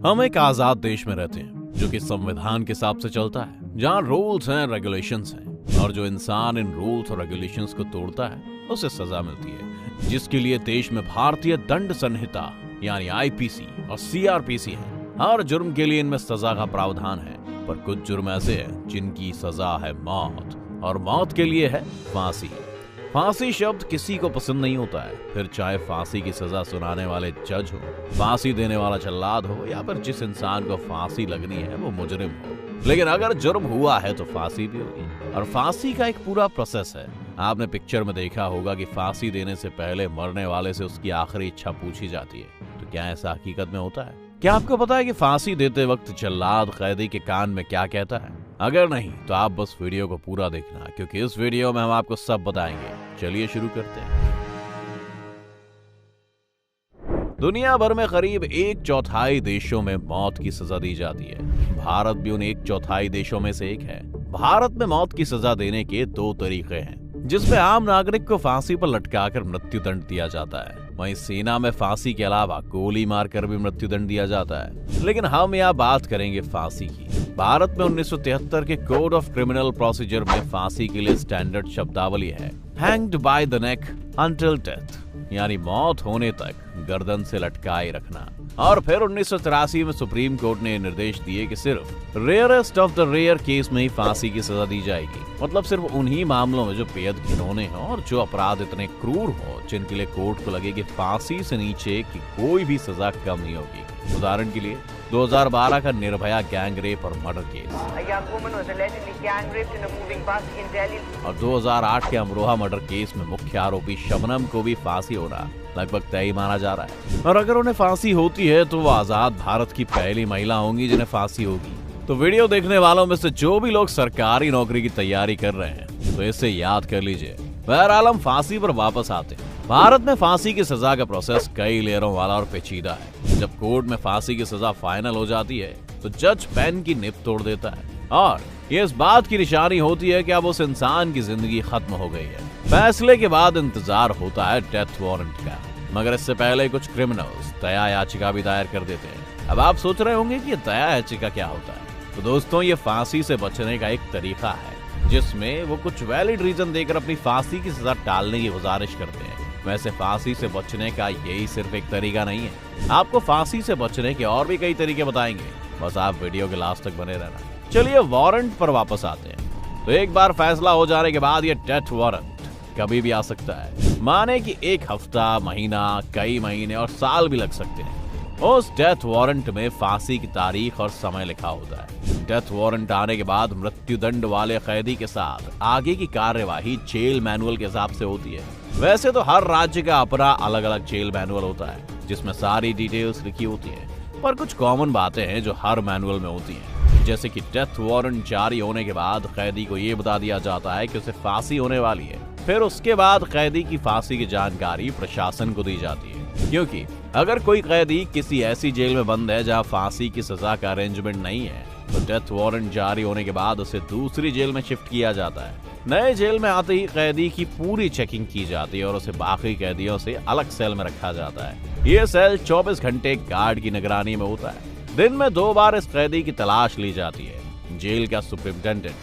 हम एक आजाद देश में रहते हैं जो कि संविधान के हिसाब से चलता है, जहाँ रूल्स हैं, रेगुलेशंस हैं, और जो इंसान इन रूल्स और रेगुलेशंस को तोड़ता है उसे सजा मिलती है, जिसके लिए देश में भारतीय दंड संहिता यानी आईपीसी और सीआरपीसी है। हर जुर्म के लिए इनमें सजा का प्रावधान है, पर कुछ जुर्म ऐसे हैं जिनकी सजा है मौत, और मौत के लिए है फांसी। फांसी शब्द किसी को पसंद नहीं होता है, फिर चाहे फांसी की सजा सुनाने वाले जज हो, फांसी देने वाला जल्लाद हो, या फिर जिस इंसान को फांसी लगनी है वो मुजरिम हो। लेकिन अगर जुर्म हुआ है तो फांसी भी होगी, और फांसी का एक पूरा प्रोसेस है। आपने पिक्चर में देखा होगा कि फांसी देने से पहले मरने वाले से उसकी आखिरी इच्छा पूछी जाती है। तो क्या ऐसा हकीकत में होता है? क्या आपको पता है कि फांसी देते वक्त जल्लाद कैदी के कान में क्या कहता है? अगर नहीं तो आप बस वीडियो को पूरा देखना, क्योंकि इस वीडियो में हम आपको सब बताएंगे। चलिए शुरू करते हैं। दुनिया भर में करीब 1/4 देशों में मौत की सजा दी जाती है। भारत भी उन 1/4 देशों में से एक है। भारत में मौत की सजा देने के 2 तरीके हैं, जिसमें आम नागरिक को फांसी पर लटकाकर मृत्यु दंड दिया जाता है। वहीं सेना में फांसी के अलावा गोली मारकर भी मृत्यु दंड दिया जाता है। लेकिन हम यहाँ बात करेंगे फांसी की। भारत में 1973 के कोड ऑफ क्रिमिनल प्रोसीजर में फांसी के लिए स्टैंडर्ड शब्दावली है, hanged by the neck until death, यानी मौत होने तक गर्दन से लटकाए रखना। और फिर 1983 में सुप्रीम कोर्ट ने निर्देश दिए कि सिर्फ rarest of the rare case में ही फांसी की सजा दी जाएगी। मतलब सिर्फ उन्हीं मामलों में जो बेहद घिनौने हों और जो अपराध इतने क्रूर हो, जिनके लिए कोर्ट को लगे कि फांसी से नीचे की कोई भी सजा कम नहीं होगी। उदाहरण के लिए 2012 का निर्भया गैंग रेप और मर्डर केस, और 2008 के अमरोहा मर्डर केस में मुख्य आरोपी शबनम को भी फांसी होना लगभग तय माना जा रहा है। और अगर उन्हें फांसी होती है तो वो आजाद भारत की पहली महिला होंगी जिन्हें फांसी होगी। तो वीडियो देखने वालों में से जो भी लोग सरकारी नौकरी की तैयारी कर रहे हैं तो इसे याद कर लीजिए। बहरहाल हम फांसी पर वापस आते हैं। भारत में फांसी की सजा का प्रोसेस कई लेयरों वाला और पेचीदा है। जब कोर्ट में फांसी की सजा फाइनल हो जाती है तो जज पेन की निब तोड़ देता है, और ये इस बात की निशानी होती है कि अब उस इंसान की जिंदगी खत्म हो गई है। फैसले के बाद इंतजार होता है डेथ वारंट का, मगर इससे पहले कुछ क्रिमिनल्स दया याचिका भी दायर कर देते हैं। अब आप सोच रहे होंगे कि ये दया याचिका क्या होता है? तो दोस्तों, ये फांसी से बचने का एक तरीका है, जिसमें वो कुछ वैलिड रीजन देकर अपनी फांसी की सजा टालने की गुजारिश करते हैं। वैसे फांसी से बचने का यही सिर्फ एक तरीका नहीं है, आपको फांसी से बचने के और भी कई तरीके बताएंगे। बस आप वीडियो के लास्ट तक बने रहना। चलिए वारंट पर वापस आते हैं। तो एक बार फैसला हो जाने के बाद ये डेथ वारंट कभी भी आ सकता है। माने कि 1 हफ्ता, महीना, कई महीने और साल भी लग सकते हैं। उस डेथ वारंट में फांसी की तारीख और समय लिखा होता है। डेथ वारंट आने के बाद मृत्यु दंड वाले कैदी के साथ आगे की कार्यवाही जेल मैनुअल के हिसाब से होती है। वैसे तो हर राज्य का अपना अलग अलग जेल मैनुअल होता है, जिसमें सारी डिटेल्स लिखी होती है, पर कुछ कॉमन बातें हैं जो हर मैनुअल में होती हैं। जैसे कि डेथ वारंट जारी होने के बाद कैदी को ये बता दिया जाता है कि उसे फांसी होने वाली है। फिर उसके बाद कैदी की फांसी की जानकारी प्रशासन को दी जाती है, क्योंकि अगर कोई कैदी किसी ऐसी जेल में बंद है जहां फांसी की सजा का अरेंजमेंट नहीं है, तो डेथ वारंट जारी होने के बाद उसे दूसरी जेल में शिफ्ट किया जाता है। नए जेल में आते ही कैदी की पूरी चेकिंग की जाती है और उसे बाकी कैदियों से अलग सेल में रखा जाता है। ये सेल 24 घंटे गार्ड की निगरानी में होता है। दिन में 2 बार इस कैदी की तलाश ली जाती है। जेल का सुपरिटेंडेंट,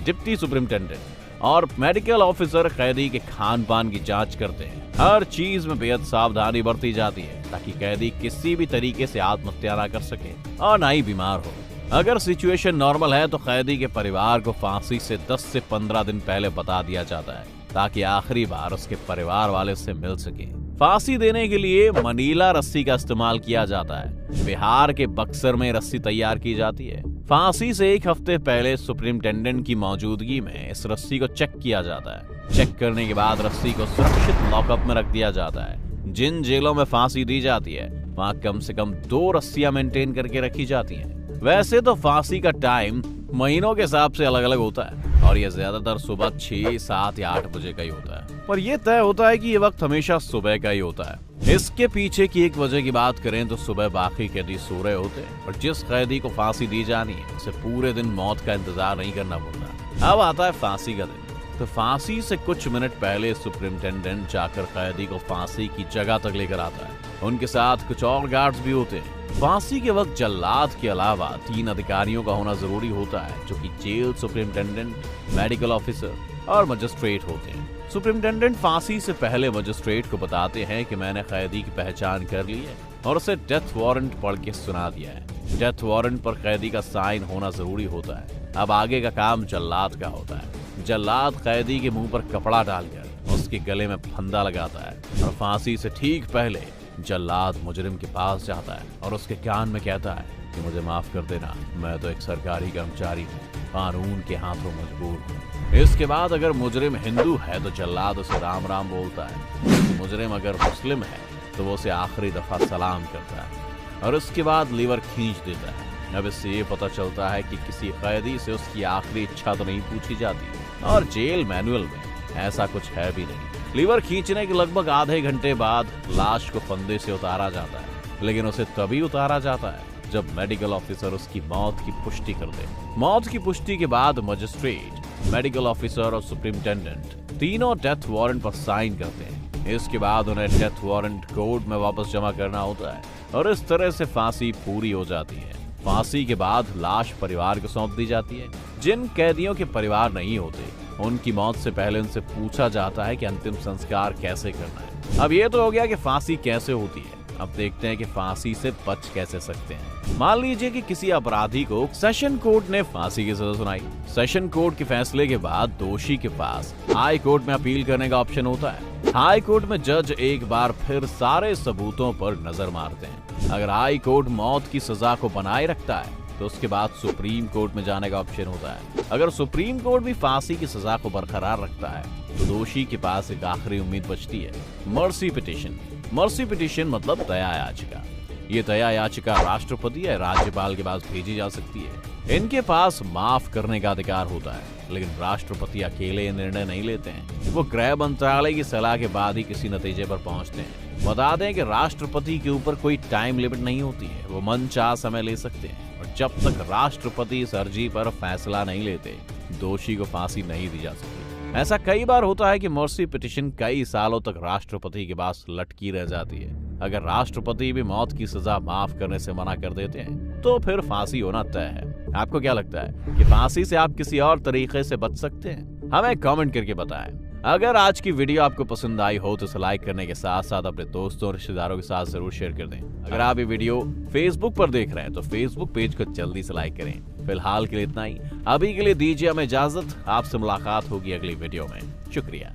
डिप्टी सुपरिटेंडेंट और मेडिकल ऑफिसर कैदी के खान पान की जांच करते हैं। हर चीज में बेहद सावधानी बरती जाती है ताकि कैदी किसी भी तरीके से आत्महत्या ना कर सके और ना ही बीमार हो। अगर सिचुएशन नॉर्मल है तो कैदी के परिवार को फांसी से 10 से 15 दिन पहले बता दिया जाता है, ताकि आखिरी बार उसके परिवार वाले उससे मिल सके। फांसी देने के लिए मनीला रस्सी का इस्तेमाल किया जाता है। बिहार के बक्सर में रस्सी तैयार की जाती है। फांसी से 1 हफ्ते पहले सुपरिटेंडेंट की मौजूदगी में इस रस्सी को चेक किया जाता है। चेक करने के बाद रस्सी को सुरक्षित लॉकअप में रख दिया जाता है। जिन जेलों में फांसी दी जाती है वहाँ कम से कम 2 रस्सियां मेंटेन करके रखी जाती हैं। वैसे तो फांसी का टाइम महीनों के हिसाब से अलग अलग होता है, और ये ज्यादातर सुबह 6, 7 या 8 बजे का ही होता है। पर यह तय होता है कि ये वक्त हमेशा सुबह का ही होता है। इसके पीछे की एक वजह की बात करें तो सुबह बाकी कैदी सो रहे होते हैं, और जिस कैदी को फांसी दी जानी है उसे पूरे दिन मौत का इंतजार नहीं करना पड़ता। अब आता है फांसी का दिन। तो फांसी से कुछ मिनट पहले सुपरिटेंडेंट जाकर कैदी को फांसी की जगह तक लेकर आता है। उनके साथ कुछ और गार्ड्स भी होते हैं। फांसी के वक्त जल्लाद के अलावा 3 अधिकारियों का होना जरूरी होता है, जो कि जेल सुपरिटेंडेंट, मेडिकल ऑफिसर और मजिस्ट्रेट होते हैं। सुपरिटेंडेंट फांसी से पहले मजिस्ट्रेट को बताते हैं कि मैंने कैदी की पहचान कर ली है और उसे डेथ वारंट पढ़ के सुना दिया है। डेथ वारंट पर कैदी का साइन होना जरूरी होता है। अब आगे का काम जल्लाद का होता है। जल्लाद कैदी के मुंह पर कपड़ा डालकर उसके गले में फंदा लगाता है और फांसी से ठीक पहले जल्लाद मुजरिम के पास जाता है और उसके कान में कहता है कि मुझे माफ कर देना, मैं तो एक सरकारी कर्मचारी हूँ, कानून के हाथों मजबूर हूँ। इसके बाद अगर मुजरिम हिंदू है तो जल्लाद उसे राम राम बोलता है। मुजरिम अगर मुस्लिम है तो वो उसे आखिरी दफा सलाम करता है और उसके बाद लीवर खींच देता है। अब इससे ये पता चलता है कि किसी कैदी से उसकी आखिरी इच्छा तो नहीं पूछी जाती और जेल मैनुअल में ऐसा कुछ है भी नहीं। लीवर खींचने के लगभग आधे घंटे बाद लाश को फंदे से उतारा जाता है, लेकिन उसे तभी उतारा जाता है जब मेडिकल ऑफिसर उसकी मौत की पुष्टि कर दे। मौत की पुष्टि के बाद मजिस्ट्रेट, मेडिकल ऑफिसर और सुपरिटेंडेंट तीनों डेथ वारंट पर साइन करते हैं। इसके बाद उन्हें डेथ वारंट कोर्ट में वापस जमा करना होता है और इस तरह से फांसी पूरी हो जाती है। फांसी के बाद लाश परिवार को सौंप दी जाती है। जिन कैदियों के परिवार नहीं होते उनकी मौत से पहले उनसे पूछा जाता है कि अंतिम संस्कार कैसे करना है। अब ये तो हो गया कि फांसी कैसे होती है। अब देखते हैं कि फांसी से बच कैसे सकते हैं। मान लीजिए कि किसी अपराधी को सेशन कोर्ट ने फांसी की सजा सुनाई। सेशन कोर्ट के फैसले के बाद दोषी के पास हाई कोर्ट में अपील करने का ऑप्शन होता है। हाई कोर्ट में जज एक बार फिर सारे सबूतों पर नजर मारते हैं। अगर हाई कोर्ट मौत की सजा को बनाए रखता है तो उसके बाद सुप्रीम कोर्ट में जाने का ऑप्शन होता है। अगर सुप्रीम कोर्ट भी फांसी की सजा को बरकरार रखता है तो दोषी के पास एक आखिरी उम्मीद बचती है, मर्सी पिटीशन। मर्सी पिटीशन मतलब दया याचिका। ये दया याचिका राष्ट्रपति या राज्यपाल के पास भेजी जा सकती है। इनके पास माफ करने का अधिकार होता है, लेकिन राष्ट्रपति अकेले निर्णय नहीं लेते हैं। वो गृह मंत्रालय की सलाह के बाद ही किसी नतीजे पर पहुंचते हैं। बता दें कि राष्ट्रपति के ऊपर कोई टाइम लिमिट नहीं होती है, वो मनचाहा समय ले सकते हैं और जब तक राष्ट्रपति इस अर्जी पर फैसला नहीं लेते दोषी को फांसी नहीं दी जा सकती। ऐसा कई बार होता है कि मर्सी पिटीशन कई सालों तक राष्ट्रपति के पास लटकी रह जाती है। अगर राष्ट्रपति भी मौत की सजा माफ करने से मना कर देते हैं तो फिर फांसी होना तय है। आपको क्या लगता है कि फांसी से आप किसी और तरीके से बच सकते हैं? हमें कमेंट करके बताएं। अगर आज की वीडियो आपको पसंद आई हो तो इसे लाइक करने के साथ साथ अपने दोस्तों और रिश्तेदारों के साथ जरूर शेयर कर दें। अगर आप ये वीडियो फेसबुक पर देख रहे हैं तो फेसबुक पेज को जल्दी से लाइक करें। फिलहाल के लिए इतना ही। अभी के लिए दीजिए हमें इजाजत। आपसे मुलाकात होगी अगली वीडियो में। शुक्रिया।